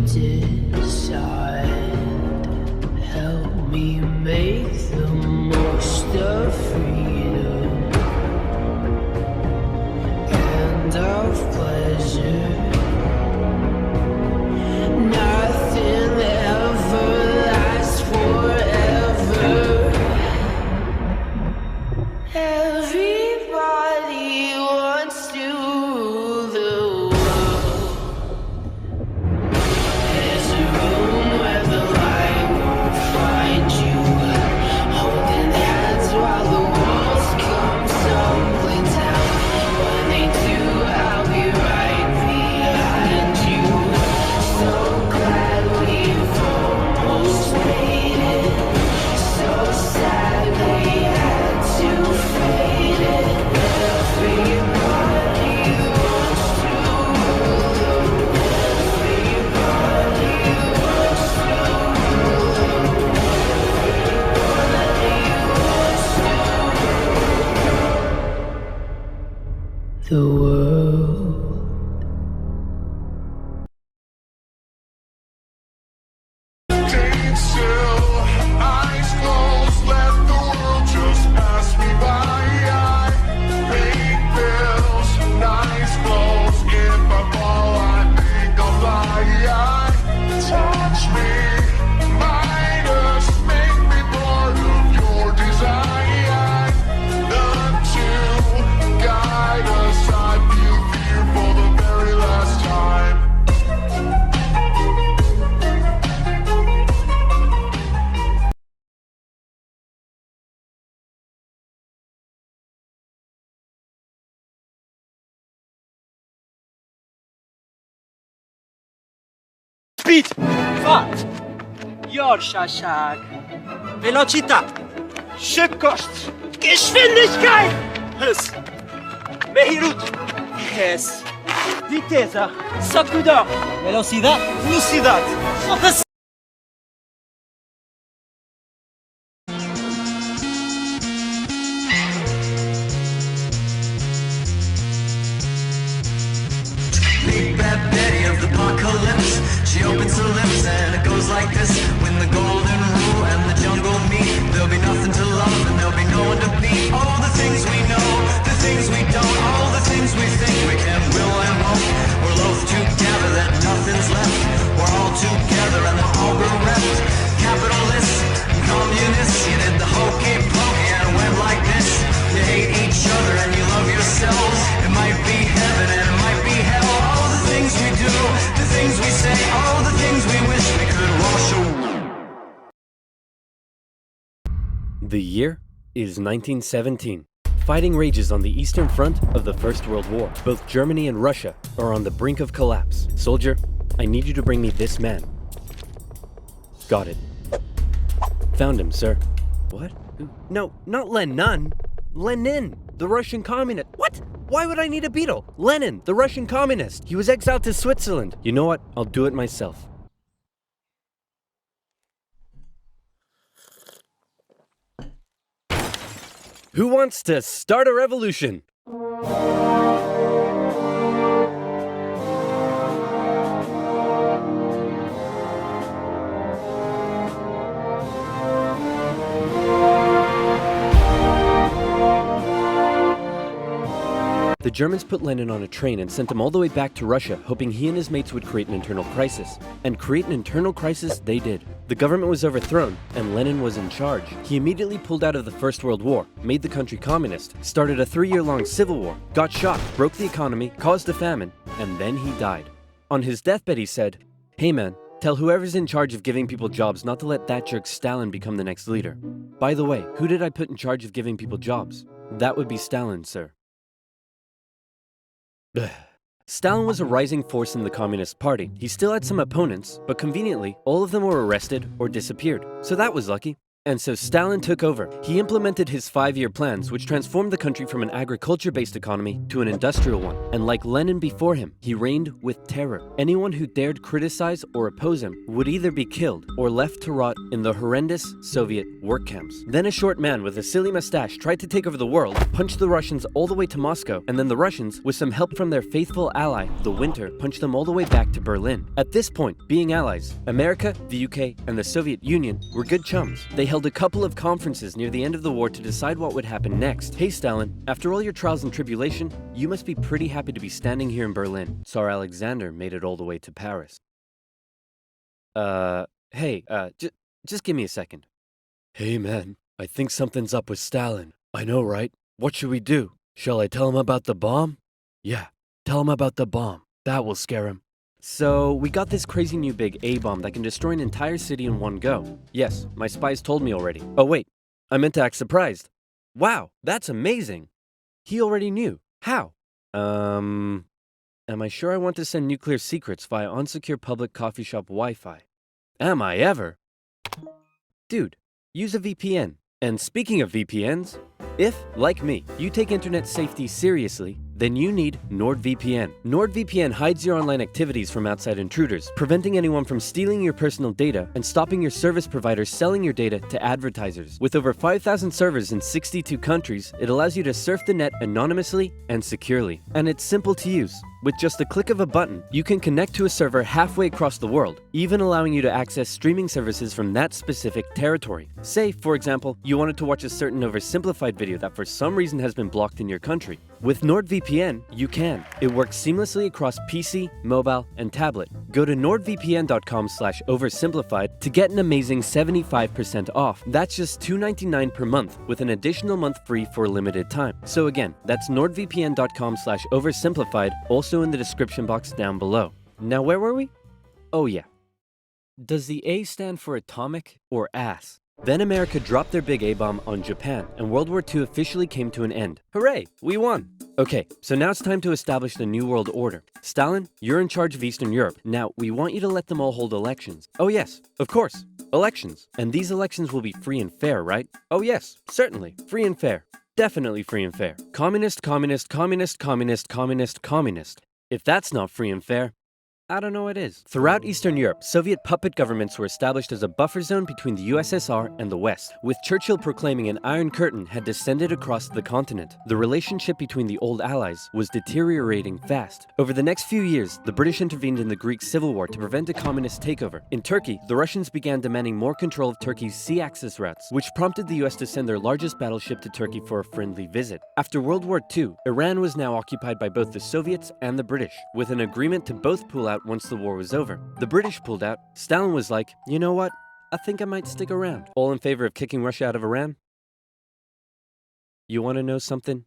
decide. Help me make the most of freedom and of pleasure. Nothing ever lasts forever. Everybody wants to rule the world. There's a room where the light won't find you, holding hands while the walls come tumbling down. When they do, I'll be right behind you. So glad we've almost made it. So sad they had to fade it. Everybody wants to rule the world. Everybody wants to rule the world. Everybody wants to rule the world. Staying still, eyes closed, let the world just pass me by. I pay bills, nice clothes. If I fall, I think I'll fly. Touch me, Midas, make me part of your design. None to guide us. I feel fear for the very last time. Speed! Fahrt! Jorschachak! Velocità! Szybkość! Geschwindigkeit! Hys! Mehirut! Hys! Viteza! Sacudão! Velocidade! Velocidade! Hys! Big bad Betty of the apocalypse. She opens her lips and it goes like this. When the golden rule and the jungle meet, there'll be nothing to love and there'll be no one to beat. All the things we know, the things we don't, all the things we think we can, will and won't. We're loath to gather that nothing's left. We're all together and they're all bereft. Capitalists, communists, you did the hokey pokey and went like this. You hate each other and you love yourselves. It might be heaven and it might be hell. All the things we do, the things we say, all the things we wish we could wash away. The year is 1917. Fighting rages on the Eastern Front of the First World War. Both Germany and Russia are on the brink of collapse. Soldier, I need you to bring me this man. Got it. Found him, sir. What? No, not Lenin. Lenin, the Russian communist. What? Why would I need a beetle? Lenin, the Russian communist. He was exiled to Switzerland. You know what? I'll do it myself. Who wants to start a revolution? The Germans put Lenin on a train and sent him all the way back to Russia, hoping he and his mates would create an internal crisis. And create an internal crisis they did. The government was overthrown, and Lenin was in charge. He immediately pulled out of the First World War, made the country communist, started a 3-year-long civil war, got shot, broke the economy, caused a famine, and then he died. On his deathbed he said, "Hey man, tell whoever's in charge of giving people jobs not to let that jerk Stalin become the next leader." By the way, who did I put in charge of giving people jobs? That would be Stalin, sir. Stalin was a rising force in the Communist Party. He still had some opponents, but conveniently, all of them were arrested or disappeared. So that was lucky. And so Stalin took over. He implemented his 5-year plans, which transformed the country from an agriculture-based economy to an industrial one. And like Lenin before him, he reigned with terror. Anyone who dared criticize or oppose him would either be killed or left to rot in the horrendous Soviet work camps. Then a short man with a silly mustache tried to take over the world, punched the Russians all the way to Moscow, and then the Russians, with some help from their faithful ally, the Winter, punched them all the way back to Berlin. At this point, being allies, America, the UK, and the Soviet Union were good chums. They held a couple of conferences near the end of the war to decide what would happen next. Hey Stalin, after all your trials and tribulation, you must be pretty happy to be standing here in Berlin. Tsar Alexander made it all the way to Paris. Just give me a second. Hey man, I think something's up with Stalin. I know, right? What should we do? Shall I tell him about the bomb? Yeah, tell him about the bomb. That will scare him. So, we got this crazy new big A-bomb that can destroy an entire city in one go. Yes, my spies told me already. Oh wait, I meant to act surprised. Wow, that's amazing. He already knew. How? Am I sure I want to send nuclear secrets via unsecure public coffee shop Wi-Fi? Am I ever? Dude, use a VPN. And speaking of VPNs, if, like me, you take internet safety seriously, then you need NordVPN. NordVPN hides your online activities from outside intruders, preventing anyone from stealing your personal data and stopping your service providers selling your data to advertisers. With over 5,000 servers in 62 countries, it allows you to surf the net anonymously and securely. And it's simple to use. With just the click of a button, you can connect to a server halfway across the world, even allowing you to access streaming services from that specific territory. Say, for example, you wanted to watch a certain oversimplified video that for some reason has been blocked in your country. With NordVPN, you can. It works seamlessly across PC, mobile, and tablet. Go to nordvpn.com/oversimplified to get an amazing 75% off. That's just $2.99 per month, with an additional month free for a limited time. So again, that's nordvpn.com/oversimplified, also in the description box down below. Now where were we? Oh yeah. Does the A stand for atomic or ass? Then America dropped their big A-bomb on Japan, and World War II officially came to an end. Hooray, we won! Okay, so now it's time to establish the New World Order. Stalin, you're in charge of Eastern Europe. Now, we want you to let them all hold elections. Oh yes, of course, elections. And these elections will be free and fair, right? Oh yes, certainly, free and fair. Definitely free and fair. Communist, communist, communist, communist, communist, communist. If that's not free and fair, I don't know what is. Throughout Eastern Europe, Soviet puppet governments were established as a buffer zone between the USSR and the West, with Churchill proclaiming an Iron Curtain had descended across the continent. The relationship between the old allies was deteriorating fast. Over the next few years, the British intervened in the Greek Civil War to prevent a communist takeover. In Turkey, the Russians began demanding more control of Turkey's sea access routes, which prompted the US to send their largest battleship to Turkey for a friendly visit. After World War II, Iran was now occupied by both the Soviets and the British, with an agreement to both pull out once the war was over. The British pulled out. Stalin was like, you know what? I think I might stick around. All in favor of kicking Russia out of Iran? You want to know something?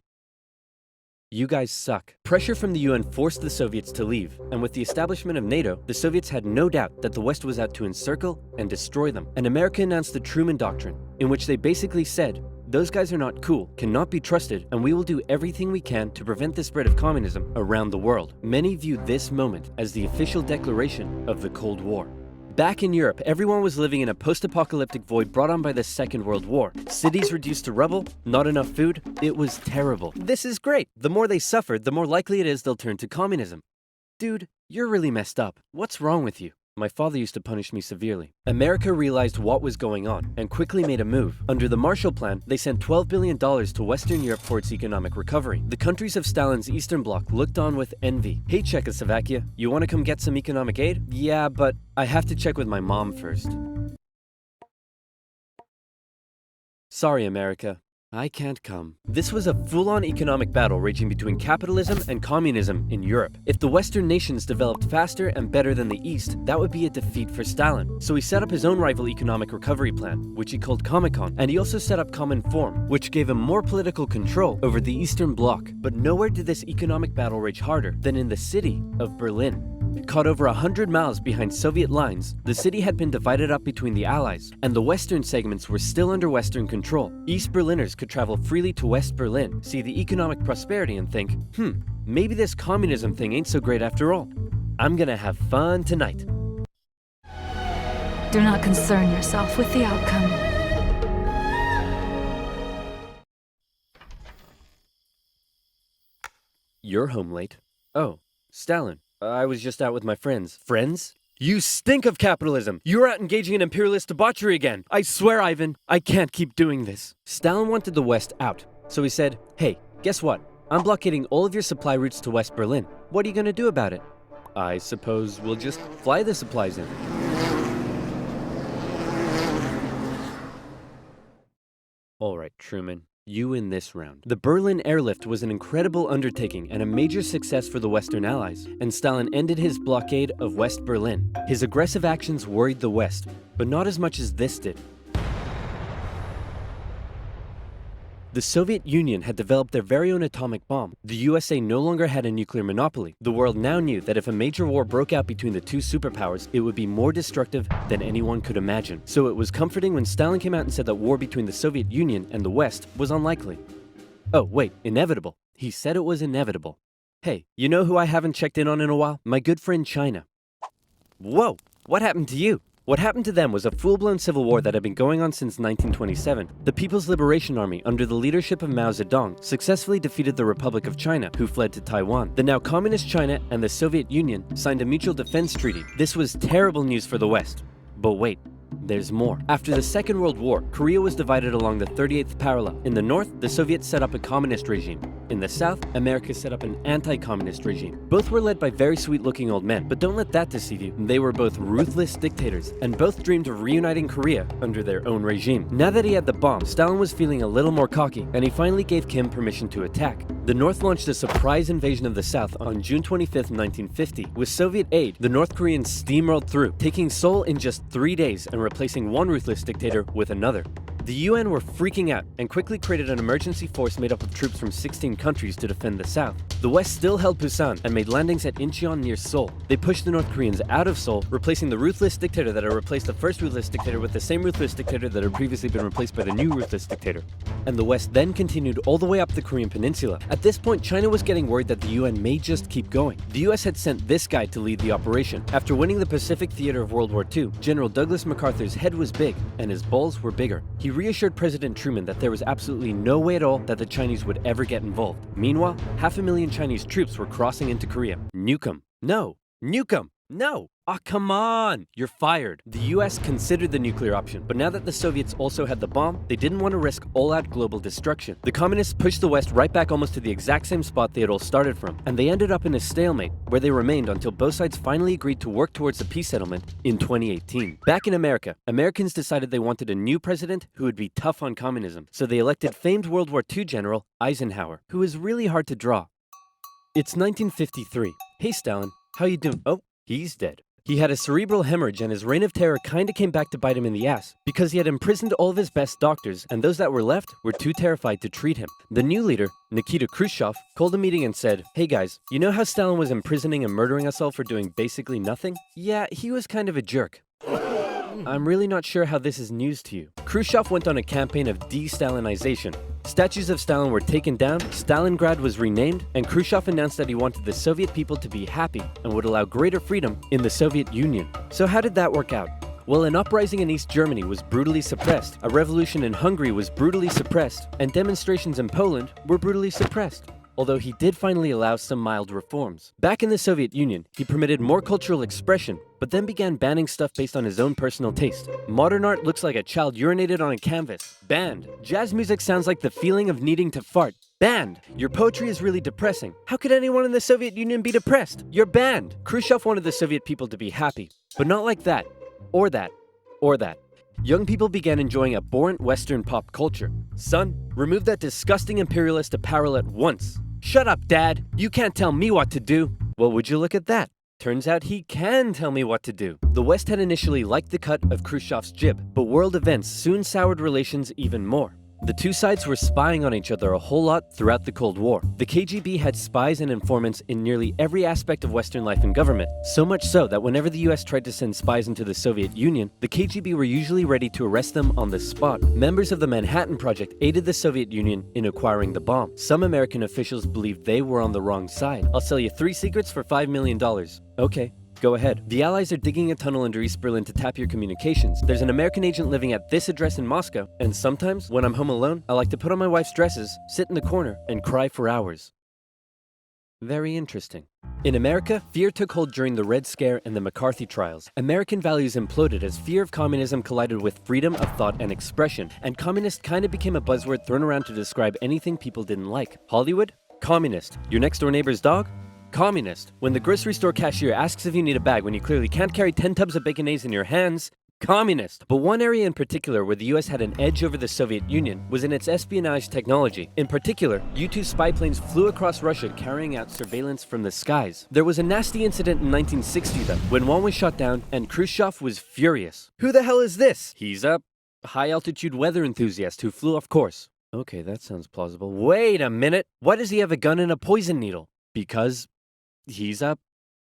You guys suck. Pressure from the UN forced the Soviets to leave, and with the establishment of NATO, the Soviets had no doubt that the West was out to encircle and destroy them. And America announced the Truman Doctrine, in which they basically said, those guys are not cool, cannot be trusted, and we will do everything we can to prevent the spread of communism around the world. Many view this moment as the official declaration of the Cold War. Back in Europe, everyone was living in a post-apocalyptic void brought on by the Second World War. Cities reduced to rubble, not enough food. It was terrible. This is great. The more they suffered, the more likely it is they'll turn to communism. Dude, you're really messed up. What's wrong with you? My father used to punish me severely. America realized what was going on and quickly made a move. Under the Marshall Plan, they sent $12 billion to Western Europe for its economic recovery. The countries of Stalin's Eastern Bloc looked on with envy. Hey Czechoslovakia, you want to come get some economic aid? Yeah, but I have to check with my mom first. Sorry, America. I can't come. This was a full-on economic battle raging between capitalism and communism in Europe. If the Western nations developed faster and better than the East, that would be a defeat for Stalin. So he set up his own rival economic recovery plan, which he called Comecon, and he also set up Common Form, which gave him more political control over the Eastern Bloc. But nowhere did this economic battle rage harder than in the city of Berlin. Caught over 100 miles behind Soviet lines, the city had been divided up between the Allies, and the western segments were still under Western control. East Berliners could travel freely to West Berlin, see the economic prosperity and think, maybe this communism thing ain't so great after all. I'm gonna have fun tonight. Do not concern yourself with the outcome. You're home late. Oh, Stalin. I was just out with my friends. Friends? You stink of capitalism! You're out engaging in imperialist debauchery again! I swear, Ivan, I can't keep doing this. Stalin wanted the West out, so he said, hey, guess what? I'm blockading all of your supply routes to West Berlin. What are you gonna do about it? I suppose we'll just fly the supplies in. Alright, Truman. You win this round. The Berlin airlift was an incredible undertaking and a major success for the Western Allies, and Stalin ended his blockade of West Berlin. His aggressive actions worried the West, but not as much as this did. The Soviet Union had developed their very own atomic bomb. The USA no longer had a nuclear monopoly. The world now knew that if a major war broke out between the two superpowers, it would be more destructive than anyone could imagine. So it was comforting when Stalin came out and said that war between the Soviet Union and the West was unlikely. Oh, wait, inevitable. He said it was inevitable. Hey, you know who I haven't checked in on in a while? My good friend China. Whoa, what happened to you? What happened to them was a full-blown civil war that had been going on since 1927. The People's Liberation Army, under the leadership of Mao Zedong, successfully defeated the Republic of China, who fled to Taiwan. The now communist China and the Soviet Union signed a mutual defense treaty. This was terrible news for the West. But wait, there's more. After the Second World War, Korea was divided along the 38th parallel. In the north, the Soviets set up a communist regime. In the south, America set up an anti-communist regime. Both were led by very sweet-looking old men, but don't let that deceive you. They were both ruthless dictators, and both dreamed of reuniting Korea under their own regime. Now that he had the bomb, Stalin was feeling a little more cocky, and he finally gave Kim permission to attack. The North launched a surprise invasion of the South on June 25, 1950. With Soviet aid, the North Koreans steamrolled through, taking Seoul in just 3 days and replacing one ruthless dictator with another. The UN were freaking out and quickly created an emergency force made up of troops from 16 countries to defend the South. The West still held Busan and made landings at Incheon near Seoul. They pushed the North Koreans out of Seoul, replacing the ruthless dictator that had replaced the first ruthless dictator with the same ruthless dictator that had previously been replaced by the new ruthless dictator. And the West then continued all the way up the Korean peninsula. At this point, China was getting worried that the UN may just keep going. The US had sent this guy to lead the operation. After winning the Pacific theater of World War II, General Douglas MacArthur's head was big and his balls were bigger. He reassured President Truman that there was absolutely no way at all that the Chinese would ever get involved. Meanwhile, 500,000 Chinese troops were crossing into Korea. Nuke 'em. No. Nuke 'em. No. Ah, come on! You're fired. The US considered the nuclear option, but now that the Soviets also had the bomb, they didn't want to risk all-out global destruction. The communists pushed the West right back almost to the exact same spot they had all started from, and they ended up in a stalemate, where they remained until both sides finally agreed to work towards a peace settlement in 2018. Back in America, Americans decided they wanted a new president who would be tough on communism, so they elected famed World War II General Eisenhower, who is really hard to draw. It's 1953. Hey Stalin, how you doing? Oh, he's dead. He had a cerebral hemorrhage and his reign of terror kinda came back to bite him in the ass because he had imprisoned all of his best doctors and those that were left were too terrified to treat him. The new leader, Nikita Khrushchev, called a meeting and said, "Hey guys, you know how Stalin was imprisoning and murdering us all for doing basically nothing? Yeah, he was kind of a jerk. I'm really not sure how this is news to you." Khrushchev went on a campaign of de-Stalinization. Statues of Stalin were taken down, Stalingrad was renamed, and Khrushchev announced that he wanted the Soviet people to be happy and would allow greater freedom in the Soviet Union. So how did that work out? Well, an uprising in East Germany was brutally suppressed, a revolution in Hungary was brutally suppressed, and demonstrations in Poland were brutally suppressed. Although he did finally allow some mild reforms. Back in the Soviet Union, he permitted more cultural expression, but then began banning stuff based on his own personal taste. Modern art looks like a child urinated on a canvas. Banned. Jazz music sounds like the feeling of needing to fart. Banned. Your poetry is really depressing. How could anyone in the Soviet Union be depressed? You're banned. Khrushchev wanted the Soviet people to be happy, but not like that, or that, or that. Young people began enjoying abhorrent Western pop culture. Son, remove that disgusting imperialist apparel at once. Shut up, Dad! You can't tell me what to do! Well, would you look at that? Turns out he can tell me what to do. The West had initially liked the cut of Khrushchev's jib, but world events soon soured relations even more. The two sides were spying on each other a whole lot throughout the Cold War. The KGB had spies and informants in nearly every aspect of Western life and government, so much so that whenever the US tried to send spies into the Soviet Union, the KGB were usually ready to arrest them on the spot. Members of the Manhattan Project aided the Soviet Union in acquiring the bomb. Some American officials believed they were on the wrong side. I'll sell you 3 secrets for $5 million. Okay. Go ahead. The Allies are digging a tunnel under East Berlin to tap your communications. There's an American agent living at this address in Moscow, and sometimes, when I'm home alone, I like to put on my wife's dresses, sit in the corner, and cry for hours. Very interesting. In America, fear took hold during the Red Scare and the McCarthy trials. American values imploded as fear of communism collided with freedom of thought and expression, and communist kind of became a buzzword thrown around to describe anything people didn't like. Hollywood? Communist. Your next door neighbor's dog? Communist. When the grocery store cashier asks if you need a bag when you clearly can't carry 10 tubs of Baconaise in your hands? Communist. But one area in particular where the US had an edge over the Soviet Union was in its espionage technology. In particular, U-2 spy planes flew across Russia carrying out surveillance from the skies. There was a nasty incident in 1960 though, when one was shot down and Khrushchev was furious. Who the hell is this? He's a high-altitude weather enthusiast who flew off course. Okay, that sounds plausible. Wait a minute! Why does he have a gun and a poison needle? Because he's a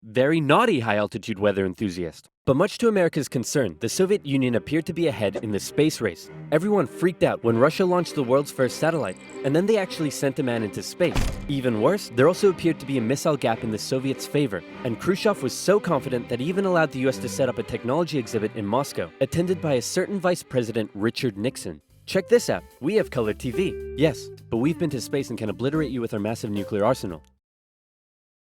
very naughty high-altitude weather enthusiast. But much to America's concern, the Soviet Union appeared to be ahead in the space race. Everyone freaked out when Russia launched the world's first satellite, and then they actually sent a man into space. Even worse, there also appeared to be a missile gap in the Soviets' favor, and Khrushchev was so confident that he even allowed the US to set up a technology exhibit in Moscow, attended by a certain Vice President Richard Nixon. Check this out, we have color TV. Yes, but we've been to space and can obliterate you with our massive nuclear arsenal.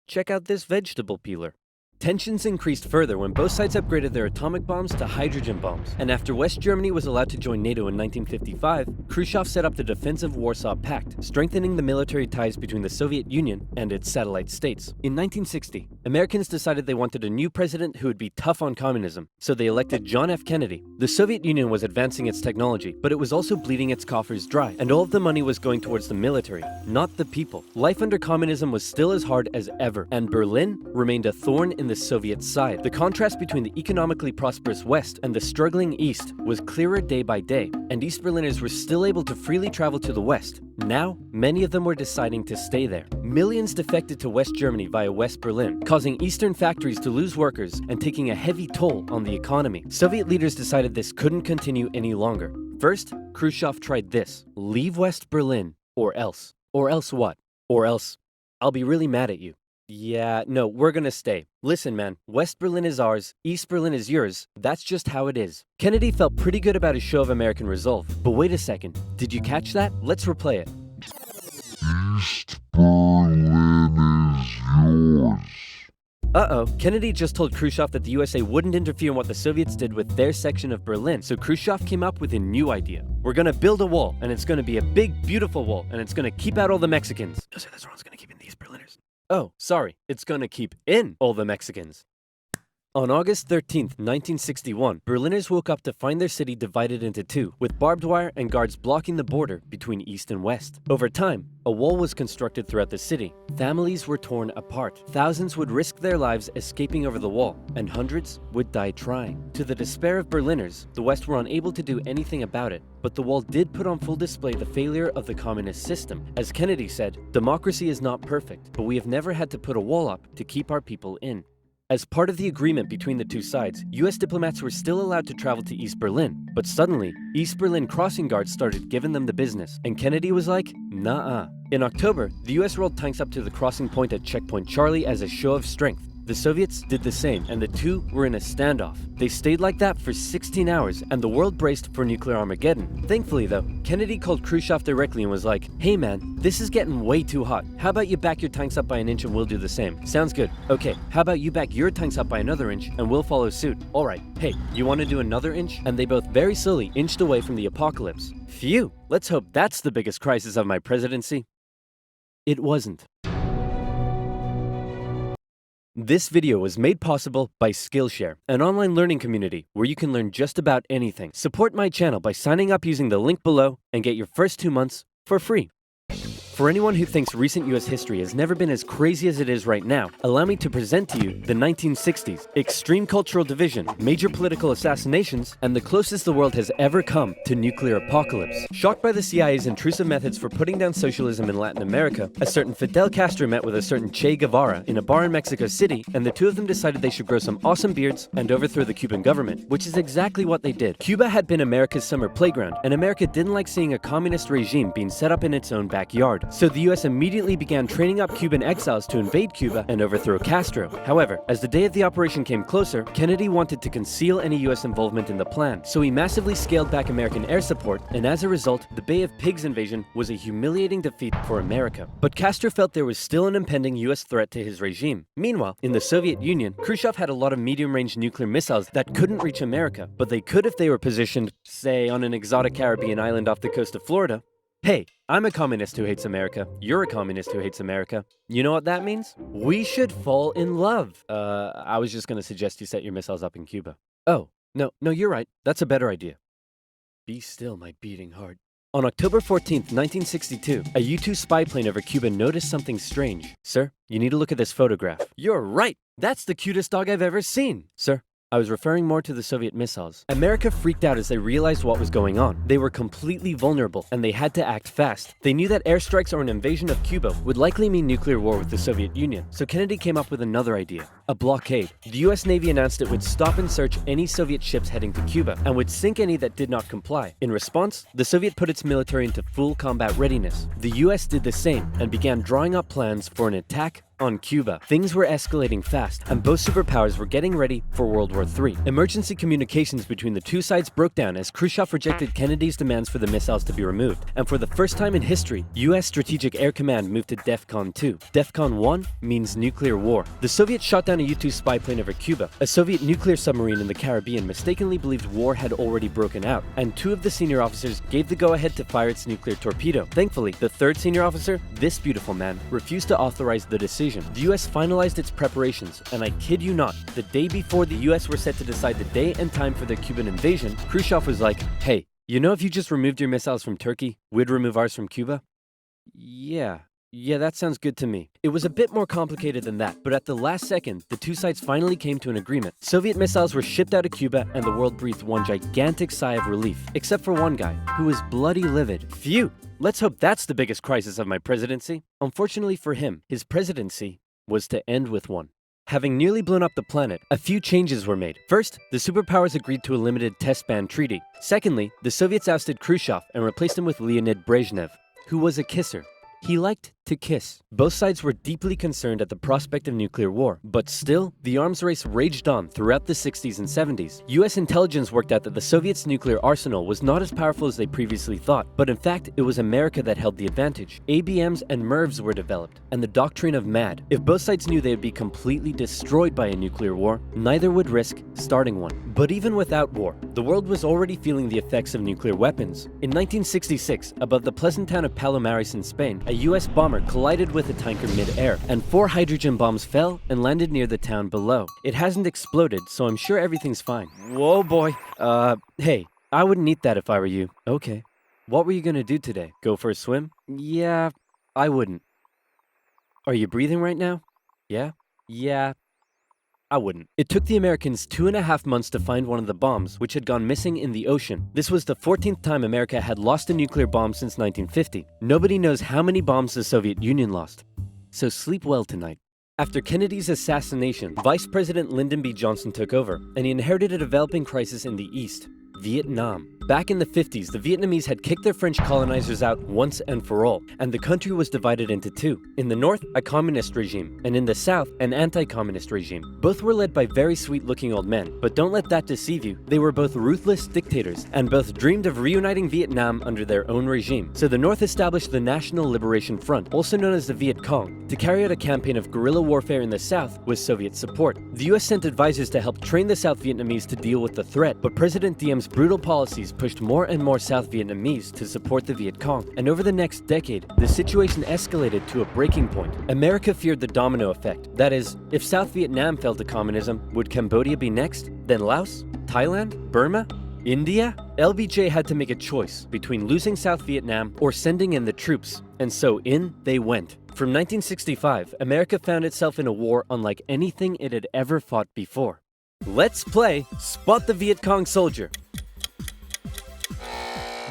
Check out this vegetable peeler. Tensions increased further when both sides upgraded their atomic bombs to hydrogen bombs, and after West Germany was allowed to join NATO in 1955, Khrushchev set up the Defensive Warsaw Pact, strengthening the military ties between the Soviet Union and its satellite states. In 1960, Americans decided they wanted a new president who would be tough on communism, so they elected John F. Kennedy. The Soviet Union was advancing its technology, but it was also bleeding its coffers dry, and all of the money was going towards the military, not the people. Life under communism was still as hard as ever, and Berlin remained a thorn in the Soviet side. The contrast between the economically prosperous West and the struggling East was clearer day by day, and East Berliners were still able to freely travel to the West. Now, many of them were deciding to stay there. Millions defected to West Germany via West Berlin, causing Eastern factories to lose workers and taking a heavy toll on the economy. Soviet leaders decided this couldn't continue any longer. First, Khrushchev tried this: leave West Berlin, or else. Or else what? Or else I'll be really mad at you. Yeah, no, we're gonna stay. Listen, man, West Berlin is ours, East Berlin is yours. That's just how it is. Kennedy felt pretty good about his show of American resolve. But wait a second, did you catch that? Let's replay it. East Berlin is yours. Uh-oh, Kennedy just told Khrushchev that the USA wouldn't interfere in what the Soviets did with their section of Berlin, so Khrushchev came up with a new idea. We're gonna build a wall, and it's gonna be a big, beautiful wall, and it's gonna keep out all the Mexicans. No, that's wrong, it's gonna keep in these Berliners. Oh, sorry, it's gonna keep in all the Mexicans. On August 13th, 1961, Berliners woke up to find their city divided into two, with barbed wire and guards blocking the border between East and West. Over time, a wall was constructed throughout the city. Families were torn apart. Thousands would risk their lives escaping over the wall, and hundreds would die trying. To the despair of Berliners, the West were unable to do anything about it, but the wall did put on full display the failure of the communist system. As Kennedy said, democracy is not perfect, but we have never had to put a wall up to keep our people in. As part of the agreement between the two sides, US diplomats were still allowed to travel to East Berlin, but suddenly, East Berlin crossing guards started giving them the business, and Kennedy was like, nah-uh. In October, the US rolled tanks up to the crossing point at Checkpoint Charlie as a show of strength. The Soviets did the same, and the two were in a standoff. They stayed like that for 16 hours, and the world braced for nuclear Armageddon. Thankfully though, Kennedy called Khrushchev directly and was like, hey man, this is getting way too hot. How about you back your tanks up by an inch and we'll do the same? Sounds good. Okay, how about you back your tanks up by another inch and we'll follow suit? Alright, hey, you want to do another inch? And they both very slowly inched away from the apocalypse. Phew, let's hope that's the biggest crisis of my presidency. It wasn't. This video was made possible by Skillshare, an online learning community where you can learn just about anything. Support my channel by signing up using the link below and get your first 2 months for free. For anyone who thinks recent US history has never been as crazy as it is right now, allow me to present to you the 1960s, extreme cultural division, major political assassinations, and the closest the world has ever come to nuclear apocalypse. Shocked by the CIA's intrusive methods for putting down socialism in Latin America, a certain Fidel Castro met with a certain Che Guevara in a bar in Mexico City, and the two of them decided they should grow some awesome beards and overthrow the Cuban government, which is exactly what they did. Cuba had been America's summer playground, and America didn't like seeing a communist regime being set up in its own backyard. So the US immediately began training up Cuban exiles to invade Cuba and overthrow Castro. However, as the day of the operation came closer, Kennedy wanted to conceal any US involvement in the plan, so he massively scaled back American air support, and as a result, the Bay of Pigs invasion was a humiliating defeat for America. But Castro felt there was still an impending US threat to his regime. Meanwhile, in the Soviet Union, Khrushchev had a lot of medium-range nuclear missiles that couldn't reach America, but they could if they were positioned, say, on an exotic Caribbean island off the coast of Florida. Hey, I'm a communist who hates America. You're a communist who hates America. You know what that means? We should fall in love. I was just gonna suggest you set your missiles up in Cuba. Oh, no, you're right. That's a better idea. Be still, my beating heart. On October 14th, 1962, a U-2 spy plane over Cuba noticed something strange. Sir, you need to look at this photograph. You're right! That's the cutest dog I've ever seen! Sir, I was referring more to the Soviet missiles. America freaked out as they realized what was going on. They were completely vulnerable, and they had to act fast. They knew that airstrikes or an invasion of Cuba would likely mean nuclear war with the Soviet Union, so Kennedy came up with another idea. A blockade. The US Navy announced it would stop and search any Soviet ships heading to Cuba, and would sink any that did not comply. In response, the Soviet put its military into full combat readiness. The US did the same, and began drawing up plans for an attack on Cuba. Things were escalating fast, and both superpowers were getting ready for World War III. Emergency communications between the two sides broke down as Khrushchev rejected Kennedy's demands for the missiles to be removed, and for the first time in history, US Strategic Air Command moved to DEFCON 2. DEFCON 1 means nuclear war. The Soviets shot down a U-2 spy plane over Cuba. A Soviet nuclear submarine in the Caribbean mistakenly believed war had already broken out, and two of the senior officers gave the go-ahead to fire its nuclear torpedo. Thankfully, the third senior officer, this beautiful man, refused to authorize the decision. The US finalized its preparations, and I kid you not, the day before the US were set to decide the day and time for the Cuban invasion, Khrushchev was like, hey, you know if you just removed your missiles from Turkey, we'd remove ours from Cuba? Yeah, that sounds good to me. It was a bit more complicated than that, but at the last second, the two sides finally came to an agreement. Soviet missiles were shipped out of Cuba, and the world breathed one gigantic sigh of relief, except for one guy, who was bloody livid. Phew! Let's hope that's the biggest crisis of my presidency. Unfortunately for him, his presidency was to end with one. Having nearly blown up the planet, a few changes were made. First, the superpowers agreed to a limited test ban treaty. Secondly, the Soviets ousted Khrushchev and replaced him with Leonid Brezhnev, who was a kisser. He liked to kiss. Both sides were deeply concerned at the prospect of nuclear war, but still, the arms race raged on throughout the 60s and 70s. US intelligence worked out that the Soviets' nuclear arsenal was not as powerful as they previously thought, but in fact, it was America that held the advantage. ABMs and MIRVs were developed, and the doctrine of MAD. If both sides knew they would be completely destroyed by a nuclear war, neither would risk starting one. But even without war, the world was already feeling the effects of nuclear weapons. In 1966, above the pleasant town of Palomares in Spain, a US bomber collided with a tanker mid-air, and 4 hydrogen bombs fell and landed near the town below. It hasn't exploded, so I'm sure everything's fine. Whoa, boy. Hey, I wouldn't eat that if I were you. Okay. What were you gonna do today? Go for a swim? Yeah, I wouldn't. Are you breathing right now? Yeah? Yeah, I wouldn't. It took the Americans 2.5 months to find one of the bombs, which had gone missing in the ocean. This was the 14th time America had lost a nuclear bomb since 1950. Nobody knows how many bombs the Soviet Union lost. So sleep well tonight. After Kennedy's assassination, Vice President Lyndon B. Johnson took over, and he inherited a developing crisis in the East. Vietnam. Back in the 50s, the Vietnamese had kicked their French colonizers out once and for all, and the country was divided into two. In the north, a communist regime, and in the south, an anti-communist regime. Both were led by very sweet-looking old men, but don't let that deceive you. They were both ruthless dictators, and both dreamed of reuniting Vietnam under their own regime. So the north established the National Liberation Front, also known as the Viet Cong, to carry out a campaign of guerrilla warfare in the south with Soviet support. The US sent advisors to help train the South Vietnamese to deal with the threat, but President Diem's brutal policies pushed more and more South Vietnamese to support the Viet Cong. And over the next decade, the situation escalated to a breaking point. America feared the domino effect. That is, if South Vietnam fell to communism, would Cambodia be next? Then Laos? Thailand? Burma? India? LBJ had to make a choice between losing South Vietnam or sending in the troops. And so in they went. From 1965, America found itself in a war unlike anything it had ever fought before. Let's play Spot the Viet Cong Soldier.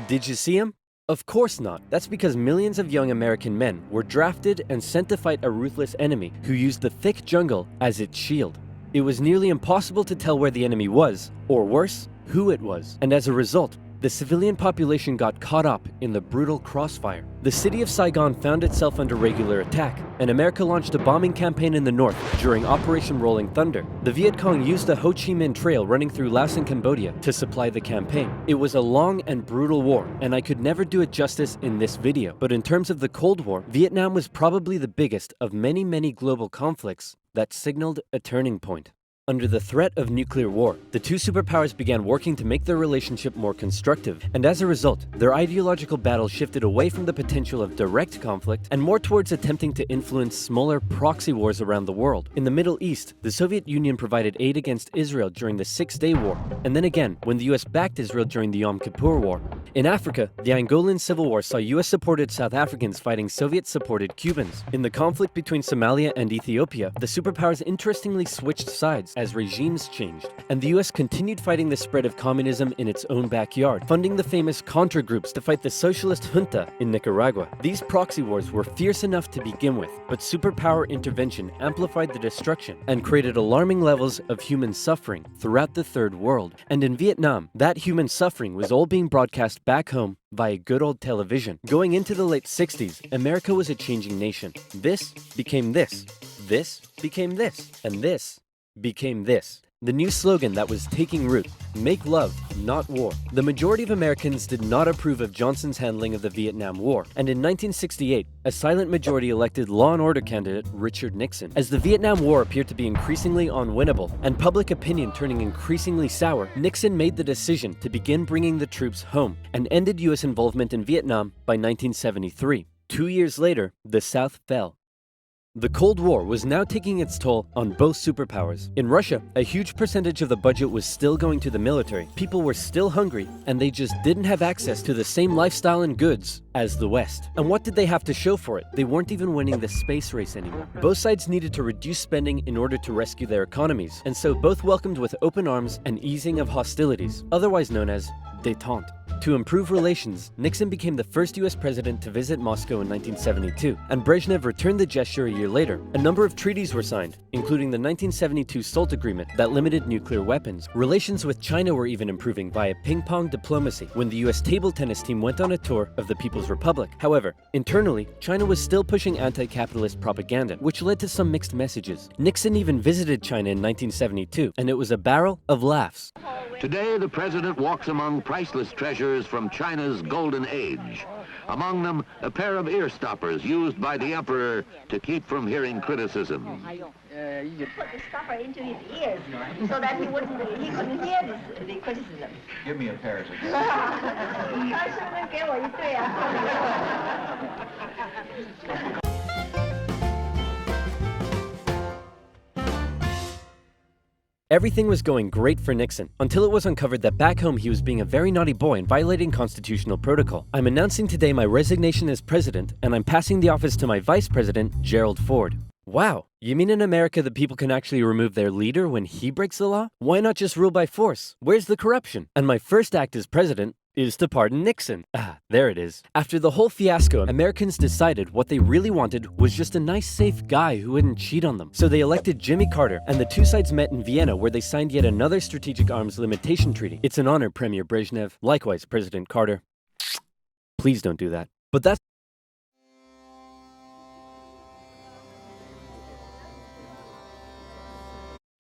Did you see him? Of course not. That's because millions of young American men were drafted and sent to fight a ruthless enemy who used the thick jungle as its shield. It was nearly impossible to tell where the enemy was, or worse, who it was. And as a result, the civilian population got caught up in the brutal crossfire. The city of Saigon found itself under regular attack, and America launched a bombing campaign in the north during Operation Rolling Thunder. The Viet Cong used the Ho Chi Minh Trail running through Laos and Cambodia to supply the campaign. It was a long and brutal war, and I could never do it justice in this video. But in terms of the Cold War, Vietnam was probably the biggest of many global conflicts that signaled a turning point. Under the threat of nuclear war, the two superpowers began working to make their relationship more constructive, and as a result, their ideological battle shifted away from the potential of direct conflict and more towards attempting to influence smaller proxy wars around the world. In the Middle East, the Soviet Union provided aid against Israel during the Six-Day War, and then again when the US backed Israel during the Yom Kippur War. In Africa, the Angolan Civil War saw US-supported South Africans fighting Soviet-supported Cubans. In the conflict between Somalia and Ethiopia, the superpowers interestingly switched sides as regimes changed, and the US continued fighting the spread of communism in its own backyard, funding the famous Contra groups to fight the socialist junta in Nicaragua. These proxy wars were fierce enough to begin with, but superpower intervention amplified the destruction and created alarming levels of human suffering throughout the Third World. And in Vietnam, that human suffering was all being broadcast back home via good old television. Going into the late 60s, America was a changing nation. This became this. This became this. And this became this. The new slogan that was taking root: make love, not war. The majority of Americans did not approve of Johnson's handling of the Vietnam War, and in 1968, a silent majority elected law and order candidate Richard Nixon. As the Vietnam War appeared to be increasingly unwinnable, and public opinion turning increasingly sour, Nixon made the decision to begin bringing the troops home, and ended US involvement in Vietnam by 1973. 2 years later, the South fell. The Cold War was now taking its toll on both superpowers. In Russia, a huge percentage of the budget was still going to the military. People were still hungry, and they just didn't have access to the same lifestyle and goods as the West. And what did they have to show for it? They weren't even winning the space race anymore. Both sides needed to reduce spending in order to rescue their economies, and so both welcomed with open arms an easing of hostilities, otherwise known as détente. To improve relations, Nixon became the first US president to visit Moscow in 1972, and Brezhnev returned the gesture a year later. A number of treaties were signed, including the 1972 SALT agreement that limited nuclear weapons. Relations with China were even improving via ping-pong diplomacy when the US table tennis team went on a tour of the People's Republic. However, internally, China was still pushing anti-capitalist propaganda, which led to some mixed messages. Nixon even visited China in 1972, and it was a barrel of laughs. Today, the president walks among priceless treasures from China's golden age. Among them, a pair of ear stoppers used by the emperor to keep from hearing criticism. Put the stopper into his ears so that he couldn't hear the criticism. Give me a pair. 他是不是给我一对啊？ Everything was going great for Nixon, until it was uncovered that back home he was being a very naughty boy and violating constitutional protocol. I'm announcing today my resignation as president, and I'm passing the office to my vice president, Gerald Ford. Wow, you mean in America that people can actually remove their leader when he breaks the law? Why not just rule by force? Where's the corruption? And my first act as president is to pardon Nixon. There it is. After the whole fiasco, Americans decided what they really wanted was just a nice, safe guy who wouldn't cheat on them. So they elected Jimmy Carter, and the two sides met in Vienna, where they signed yet another strategic arms limitation treaty. It's an honor, Premier Brezhnev. Likewise, President Carter. Please don't do that. But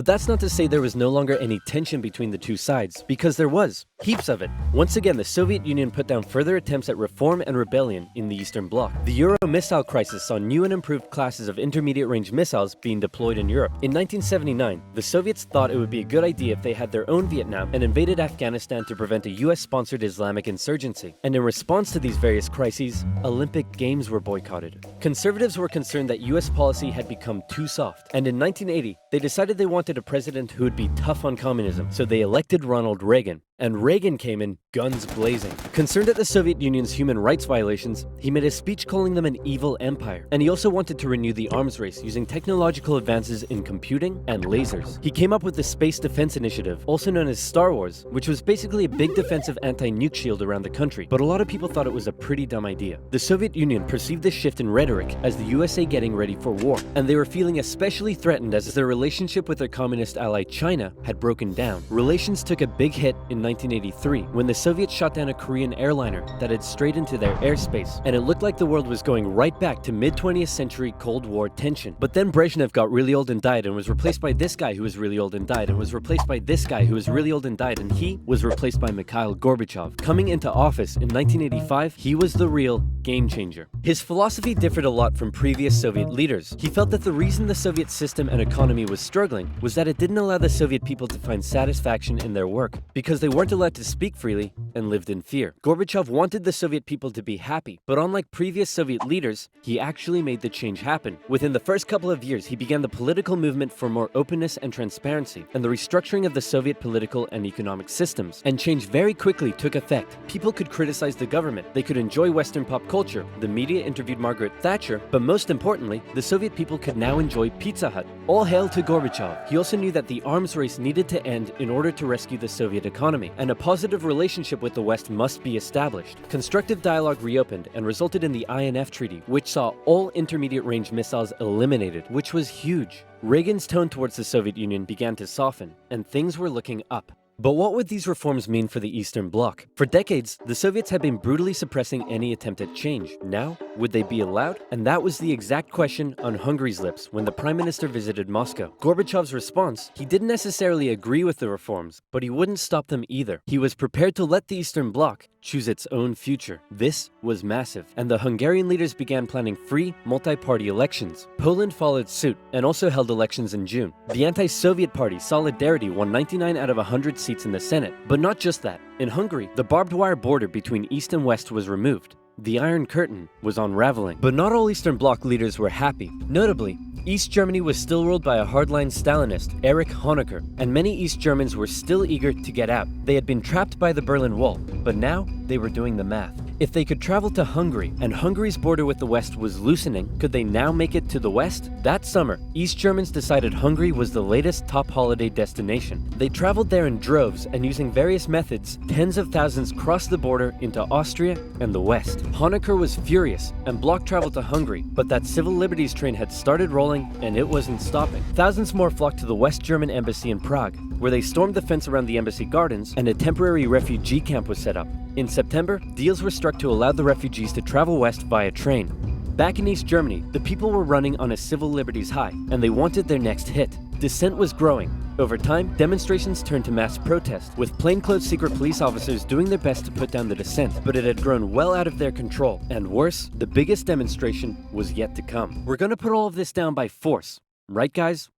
that's not to say there was no longer any tension between the two sides, because there was. Heaps of it. Once again, the Soviet Union put down further attempts at reform and rebellion in the Eastern Bloc. The Euro missile crisis saw new and improved classes of intermediate-range missiles being deployed in Europe. In 1979, the Soviets thought it would be a good idea if they had their own Vietnam and invaded Afghanistan to prevent a US-sponsored Islamic insurgency. And in response to these various crises, Olympic Games were boycotted. Conservatives were concerned that US policy had become too soft, and in 1980, they decided they wanted a president who would be tough on communism, so they elected Ronald Reagan. And Reagan came in guns blazing. Concerned at the Soviet Union's human rights violations, he made a speech calling them an evil empire. And he also wanted to renew the arms race using technological advances in computing and lasers. He came up with the Space Defense Initiative, also known as Star Wars, which was basically a big defensive anti-nuke shield around the country. But a lot of people thought it was a pretty dumb idea. The Soviet Union perceived this shift in rhetoric as the USA getting ready for war, and they were feeling especially threatened as their relationship with their communist ally China had broken down. Relations took a big hit in 1983 when the Soviets shot down a Korean airliner that had strayed into their airspace, and it looked like the world was going right back to mid-20th century Cold War tension. But then Brezhnev got really old and died, and was replaced by this guy who was really old and died, and was replaced by this guy who was really old and died, and he was replaced by Mikhail Gorbachev. Coming into office in 1985, he was the real game changer. His philosophy differed a lot from previous Soviet leaders. He felt that the reason the Soviet system and economy was struggling was that it didn't allow the Soviet people to find satisfaction in their work, because they weren't allowed to speak freely and lived in fear. Gorbachev wanted the Soviet people to be happy, but unlike previous Soviet leaders, he actually made the change happen. Within the first couple of years, he began the political movement for more openness and transparency, and the restructuring of the Soviet political and economic systems. And change very quickly took effect. People could criticize the government, they could enjoy Western pop culture, the media interviewed Margaret Thatcher, but most importantly, the Soviet people could now enjoy Pizza Hut. All hail to Gorbachev. He also knew that the arms race needed to end in order to rescue the Soviet economy, and a positive relationship with the West must be established. Constructive dialogue reopened and resulted in the INF Treaty, which saw all intermediate-range missiles eliminated, which was huge. Reagan's tone towards the Soviet Union began to soften, and things were looking up. But what would these reforms mean for the Eastern Bloc? For decades, the Soviets had been brutally suppressing any attempt at change. Now, would they be allowed? And that was the exact question on Hungary's lips when the Prime Minister visited Moscow. Gorbachev's response: he didn't necessarily agree with the reforms, but he wouldn't stop them either. He was prepared to let the Eastern Bloc choose its own future. This was massive, and the Hungarian leaders began planning free, multi-party elections. Poland followed suit, and also held elections in June. The anti-Soviet party Solidarity won 99 out of 100 seats in the Senate. But not just that. In Hungary, the barbed wire border between East and West was removed. The Iron Curtain was unraveling. But not all Eastern Bloc leaders were happy. Notably, East Germany was still ruled by a hardline Stalinist, Erich Honecker, and many East Germans were still eager to get out. They had been trapped by the Berlin Wall, but now they were doing the math. If they could travel to Hungary, and Hungary's border with the West was loosening, could they now make it to the West? That summer, East Germans decided Hungary was the latest top holiday destination. They traveled there in droves, and using various methods, tens of thousands crossed the border into Austria and the West. Honecker was furious and blocked travel to Hungary, but that civil liberties train had started rolling, and it wasn't stopping. Thousands more flocked to the West German embassy in Prague, where they stormed the fence around the embassy gardens, and a temporary refugee camp was set up. In September, deals were struck to allow the refugees to travel west via train. Back in East Germany, the people were running on a civil liberties high, and they wanted their next hit. Dissent was growing. Over time, demonstrations turned to mass protest, with plainclothes secret police officers doing their best to put down the dissent, but it had grown well out of their control. And worse, the biggest demonstration was yet to come. We're gonna put all of this down by force. Right, guys?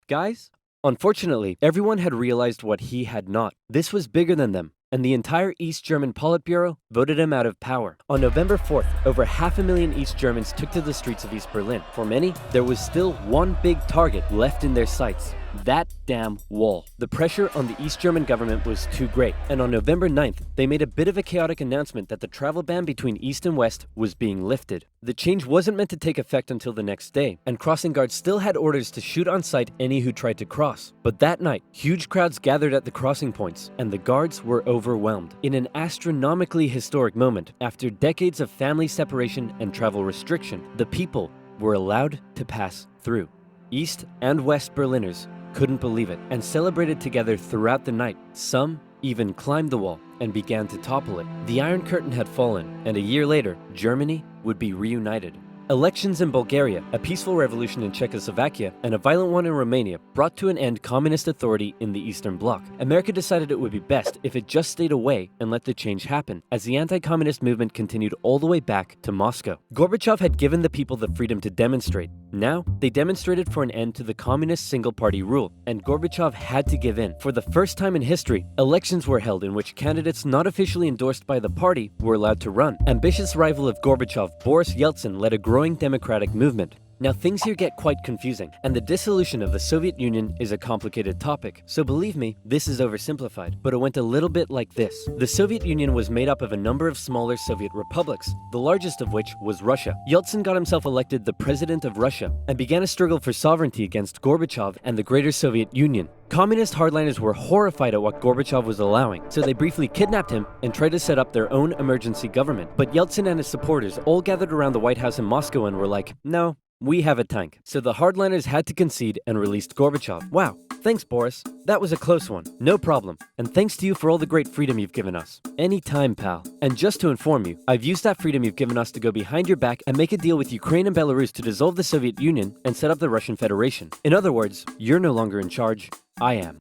Guys? Unfortunately, everyone had realized what he had not. This was bigger than them, and the entire East German Politburo voted him out of power. On November 4th, over 500,000 East Germans took to the streets of East Berlin. For many, there was still one big target left in their sights: that damn wall. The pressure on the East German government was too great, and on November 9th, they made a bit of a chaotic announcement that the travel ban between East and West was being lifted. The change wasn't meant to take effect until the next day, and crossing guards still had orders to shoot on sight any who tried to cross. But that night, huge crowds gathered at the crossing points, and the guards were overwhelmed. In an astronomically historic moment, after decades of family separation and travel restriction, the people were allowed to pass through. East and West Berliners couldn't believe it, and celebrated together throughout the night. Some even climbed the wall and began to topple it. The Iron Curtain had fallen, and a year later, Germany would be reunited. Elections in Bulgaria, a peaceful revolution in Czechoslovakia, and a violent one in Romania brought to an end communist authority in the Eastern Bloc. America decided it would be best if it just stayed away and let the change happen, as the anti-communist movement continued all the way back to Moscow. Gorbachev had given the people the freedom to demonstrate. Now, they demonstrated for an end to the communist single-party rule, and Gorbachev had to give in. For the first time in history, elections were held in which candidates not officially endorsed by the party were allowed to run. Ambitious rival of Gorbachev, Boris Yeltsin, led a growing democratic movement. Now things here get quite confusing, and the dissolution of the Soviet Union is a complicated topic, so believe me, this is oversimplified, but it went a little bit like this. The Soviet Union was made up of a number of smaller Soviet republics, the largest of which was Russia. Yeltsin got himself elected the president of Russia, and began a struggle for sovereignty against Gorbachev and the greater Soviet Union. Communist hardliners were horrified at what Gorbachev was allowing, so they briefly kidnapped him and tried to set up their own emergency government. But Yeltsin and his supporters all gathered around the White House in Moscow and were like, no, we have a tank. So the hardliners had to concede and released Gorbachev. Wow. Thanks, Boris. That was a close one. No problem. And thanks to you for all the great freedom you've given us. Anytime, pal. And just to inform you, I've used that freedom you've given us to go behind your back and make a deal with Ukraine and Belarus to dissolve the Soviet Union and set up the Russian Federation. In other words, you're no longer in charge. I am.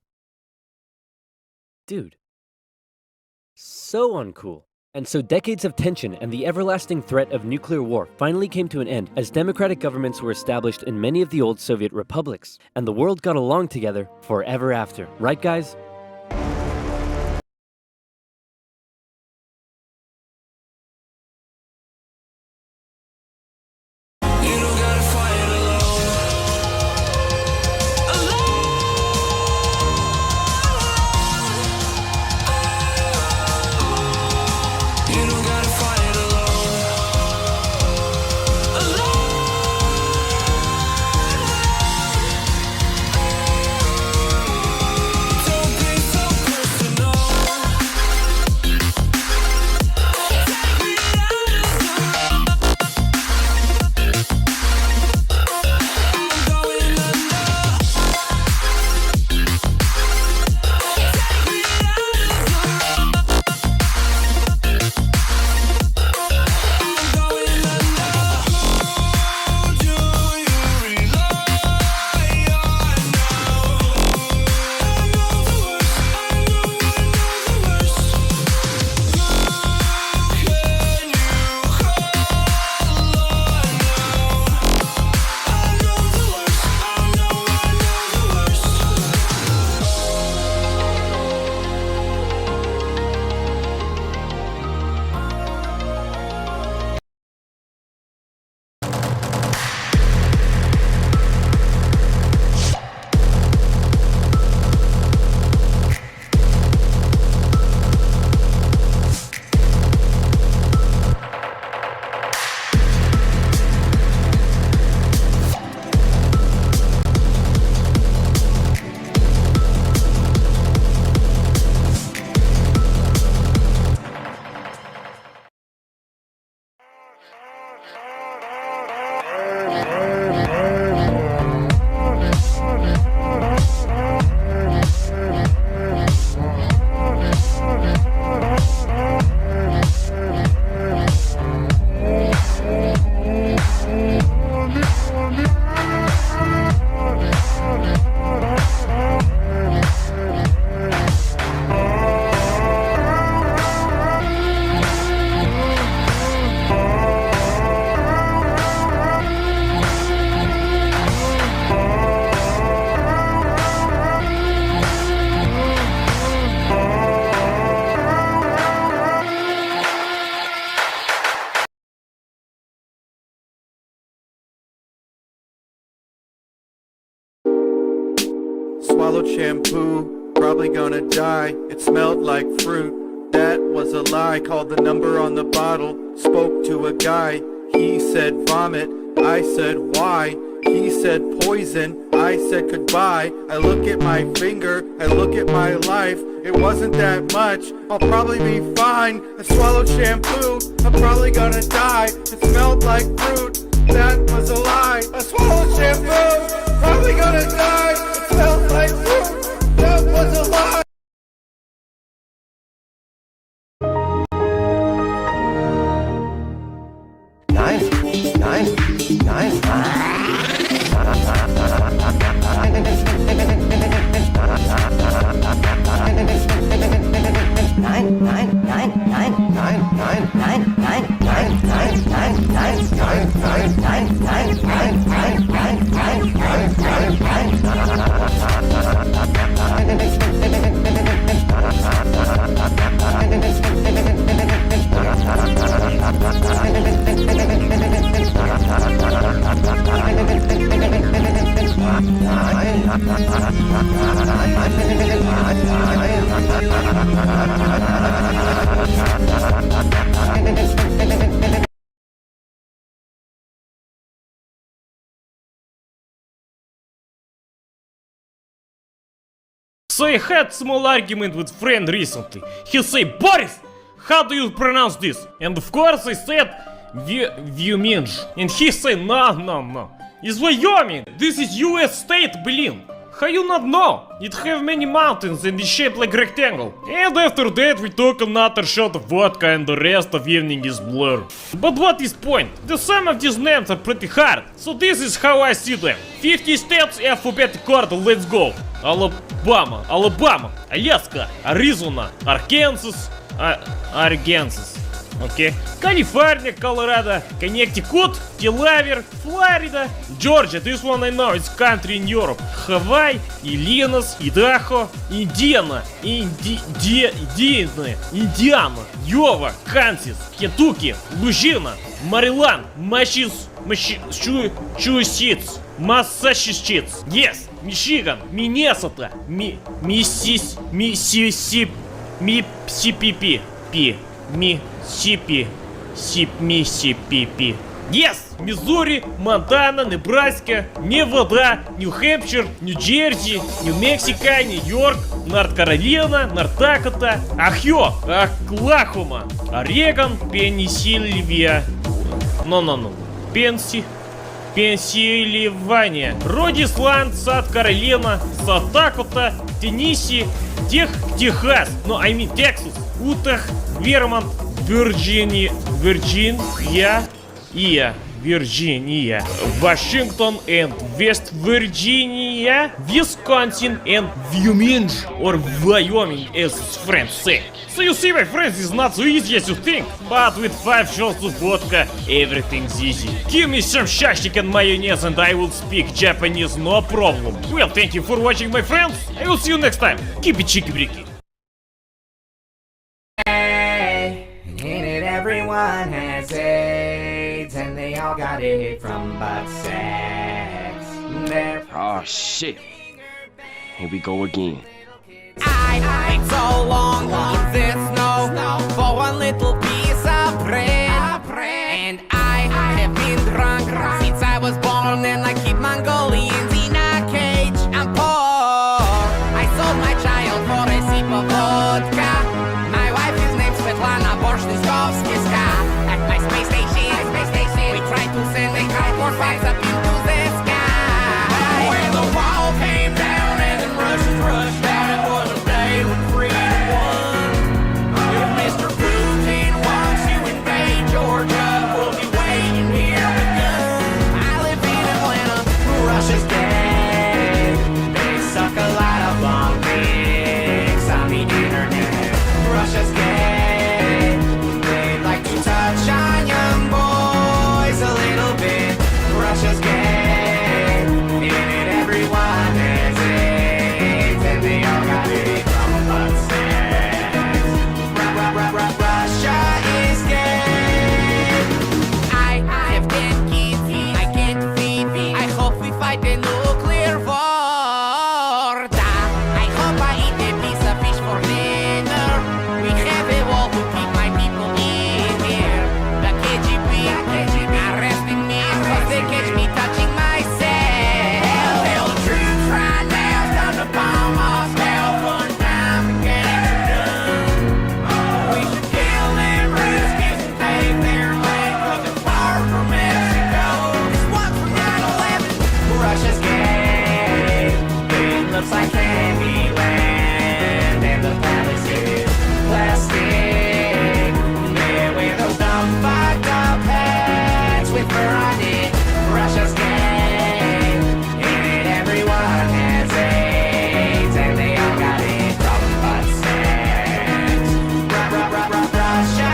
Dude. So uncool. And so decades of tension and the everlasting threat of nuclear war finally came to an end as democratic governments were established in many of the old Soviet republics, and the world got along together forever after. Right, guys? Swallowed shampoo, probably gonna die. It smelled like fruit, that was a lie. Called the number on the bottle, spoke to a guy. He said vomit, I said why? He said poison, I said goodbye. I look at my finger, I look at my life. It wasn't that much, I'll probably be fine. I swallowed shampoo, I'm probably gonna die. It smelled like fruit, that was a lie. I swallowed shampoo, probably gonna die. It smelled like fruit, that was a lie. So I had small argument with friend recently. He said, Boris, how do you pronounce this? And of course I said, Vyuminj. And he said, no. It's Wyoming! This is US state, блин! How you not know? It have many mountains and is shaped like rectangle. And after that we took another shot of vodka and the rest of evening is blur. But what is point? The sum of these names are pretty hard. So this is how I see them. 50 steps alphabetic order, let's go. Alabama, Alaska, Arizona, Arkansas, Arkansas. Okay. California, Colorado, Connecticut, Delaware, Florida, Georgia, this one I know, it's country in Europe. Hawaii, Illinois, Idaho, Indiana, Indiana, Iowa, Kansas, Kentucky, Louisiana, Maryland, Massachusetts, yes, Michigan, Minnesota, Mississippi. Yes! Missouri, Montana, Nebraska, Nevada, New Hampshire, New Jersey, New Mexico, New York, North Carolina, North Dakota, Ohio, Oklahoma, Oregon, Pennsylvania. Pennsylvania, Rhode Island, South Carolina, South Dakota, Tennessee, Texas, no, I mean Texas, Utah, Vermont, Virginia, Washington and West Virginia, Wisconsin and Wyoming, or Wyoming as its friends say. So you see, my friends, it's not so easy as you think, but with 5 shots of vodka, everything's easy. Give me some shashik and mayonnaise and I will speak Japanese, no problem. Well, thank you for watching, my friends. I will see you next time. Keep it cheeky-breaky. In it, everyone has AIDS, and they all got it from butt sex. Oh shit. Here we go again. I wait so long on this snow for one little piece of bread. And I have been drunk since I was born, and I keep Mongolians in a cage. I'm poor. I sold my child for a sip of vodka. My wife is named Svetlana Borsnistovskiska. At my space station, we tried to send a cardboard box up into the sky. When the wall came down and the Russians rushed out, it was a day when freedom won. If Mr. Putin wants to invade Georgia, we'll be waiting here with guns. I live in Atlanta, Russia's dead. They suck a lot of long dicks on the internet. Russia's dead. They'd like to touch on young boys a little bit. Russia's dead. In it, everyone has AIDS, and they all got it from butt sex. Russia is dead. I have 10 kids, I can't feed. I hope we fight the nuclear war. I hope I eat a piece of fish for dinner. We have a wall to keep my people in here. The KGB arresting me because they catch me touching myself. Tell the troops right now, it's time to bomb Moscow. Fun time to get it done. We should kill them Ruskies and take their land, 'cause it's far from Mexico. It's one from 9/11. Russia's gay. It looks like Candyland, and the palace is plastic. They wear those dumb fucked up hats with fur on it. Russia's gay. In it, everyone has AIDS, and they all got it from butt sex. Russia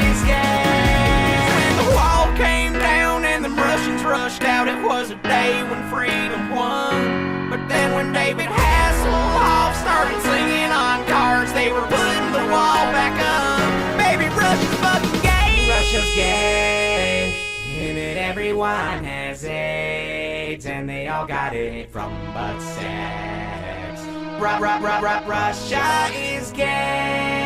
is gay. When the wall came down and the Russians rushed out, it was a day when freedom won. But then when David Hasselhoff started singing on cars, they were putting the wall back up. Baby, Russia's fucking gay. Russia's gay. In it, everyone has AIDS, and they all got it from butt sex. Russia is gay.